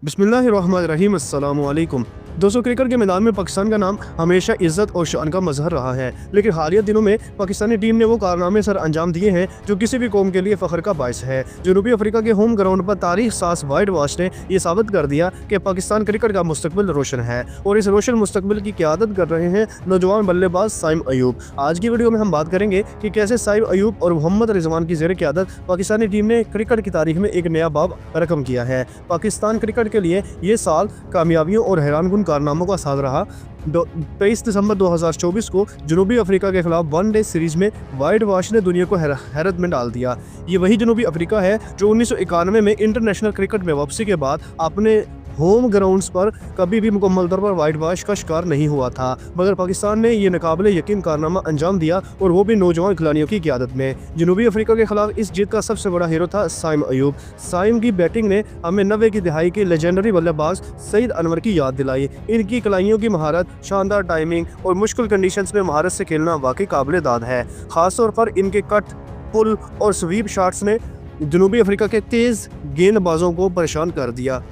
बिस्मिल्लाहिर्रहमानिर्रहीम अस्सलामु अलैकुम। दोस्तों, क्रिकेट के मैदान में पाकिस्तान का नाम हमेशा इज्जत और शान का मजहर रहा है, लेकिन हालिया दिनों में पाकिस्तानी टीम ने वो कारनामे सर अंजाम दिए हैं जो किसी भी कौम के लिए फख्र का बायस है। जनूबी अफ्रीका के होम ग्राउंड पर तारीख साज वाइट वॉश ने यह साबित कर दिया कि पाकिस्तान क्रिकेट का मुस्तकबिल रोशन है और इस रोशन मुस्तकबिल की क़यादत कर रहे हैं नौजवान बल्लेबाज साइम अयूब। आज की वीडियो में हम बात करेंगे कि कैसे साइम अयूब और मोहम्मद रिजवान की ज़ेर क़यादत पाकिस्तानी टीम ने क्रिकेट की तारीख में एक नया बाब रकम किया है। पाकिस्तान क्रिकेट के लिए ये साल कामयाबियों और हैरानकुन कारनामों का साथ रहा। 23 दिसंबर 2024 को जनूबी अफ्रीका के खिलाफ वनडे सीरीज में वाइट वॉश ने दुनिया को हैरत में डाल दिया। ये वही जनूबी अफ्रीका है जो 1991 में इंटरनेशनल क्रिकेट में वापसी के बाद अपने होम ग्राउंड्स पर कभी भी मुकम्मल तौर पर वाइट वॉश का शिकार नहीं हुआ था, मगर पाकिस्तान ने ये नाकाबिले यकीन कारनामा अंजाम दिया और वो भी नौजवान खिलाड़ियों की क़यादत में। जनूबी अफ्रीका के खिलाफ इस जीत का सबसे बड़ा हीरो था साइम अयूब। साइम की बैटिंग ने हमें 90 की दहाई के लेजेंडरी बल्लेबाज सईद अनवर की याद दिलाई। इनकी कलाइयों की महारत, शानदार टाइमिंग और मुश्किल कंडीशंस में महारत से खेलना वाकई काबिल दाद है। खासतौर पर इनके कट, पुल और स्वीप शॉट्स ने जनूबी अफ्रीका के तेज़ गेंदबाजों को परेशान कर दिया।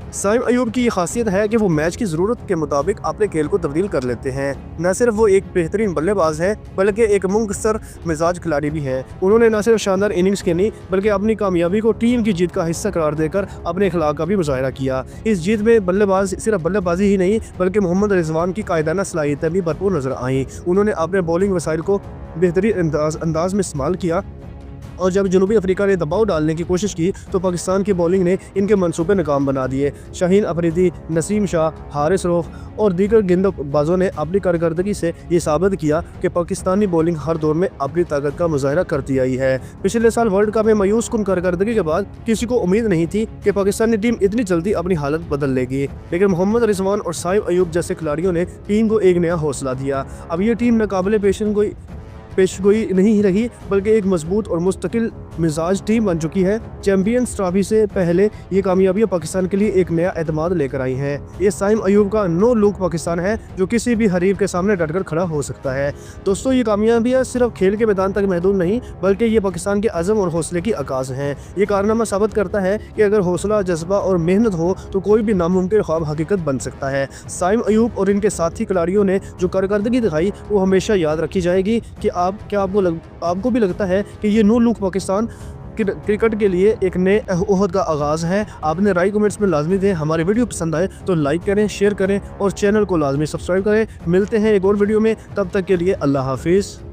साइम अयूब की ये खासियत है कि वो मैच की ज़रूरत के मुताबिक अपने खेल को तब्दील कर लेते हैं। न सिर्फ वो एक बेहतरीन बल्लेबाज है बल्कि एक मुंकसर मिजाज खिलाड़ी भी हैं। उन्होंने न सिर्फ शानदार इनिंग्स खेली बल्कि अपनी कामयाबी को टीम की जीत का हिस्सा करार देकर अपने अखलाक का भी मुजाहरा किया। इस जीत में सिर्फ बल्लेबाजी ही नहीं बल्कि मोहम्मद रिजवान की कायदाना सलाहियतें भी भरपूर नजर आईं। उन्होंने अपने बॉलिंग वसाइल को बेहतरीन अंदाज में इस्तेमाल किया और जब जनूबी अफ्रीका ने दबाव डालने की कोशिश की तो पाकिस्तान की बॉलिंग ने इनके मंसूबे नाकाम बना दिए। शाहीन अफरीदी, नसीम शाह, हारिस रऊफ और दीगर गेंदबाजों ने अपनी कारकर्दगी से ये साबित किया कि पाकिस्तानी बॉलिंग हर दौर में अपनी ताकत का मुजाहरा करती आई है। पिछले साल वर्ल्ड कप में मायूस कुन कारकर्दगी के बाद किसी को उम्मीद नहीं थी कि पाकिस्तानी टीम इतनी जल्दी अपनी हालत बदल लेगी, लेकिन मोहम्मद रिजवान और साइम अयूब जैसे खिलाड़ियों ने टीम को एक नया हौसला दिया। अब ये टीम नाकाबिले पेशगोई नहीं रही बल्कि एक मजबूत और मुस्तकिल मिजाज टीम बन चुकी है। चैंपियंस ट्रॉफी से पहले ये कामयाबियां पाकिस्तान के लिए एक नया एतमाद लेकर आई हैं। ये साइम अयूब का नो लुक पाकिस्तान है जो किसी भी हरीफ के सामने डटकर खड़ा हो सकता है। दोस्तों, ये कामयाबियां सिर्फ खेल के मैदान तक महदूद नहीं बल्कि ये पाकिस्तान के अज़म और हौसले की आगाज़ हैं। ये कारनामा साबित करता है कि अगर हौसला, जज्बा और मेहनत हो तो कोई भी नामुमकिन ख्वाब हकीकत बन सकता है। साइम अयूब और इनके साथी खिलाड़ियों ने जो कारकर्दगी दिखाई वो हमेशा याद रखी जाएगी। कि आपको भी लगता है कि ये नो लुक पाकिस्तान क्रिकेट के लिए एक नए ओहद का आगाज़ है? आपने राय कमेंट्स में लाजमी दें। हमारे वीडियो पसंद आए तो लाइक करें, शेयर करें और चैनल को लाजमी सब्सक्राइब करें। मिलते हैं एक और वीडियो में, तब तक के लिए अल्लाह हाफिज़।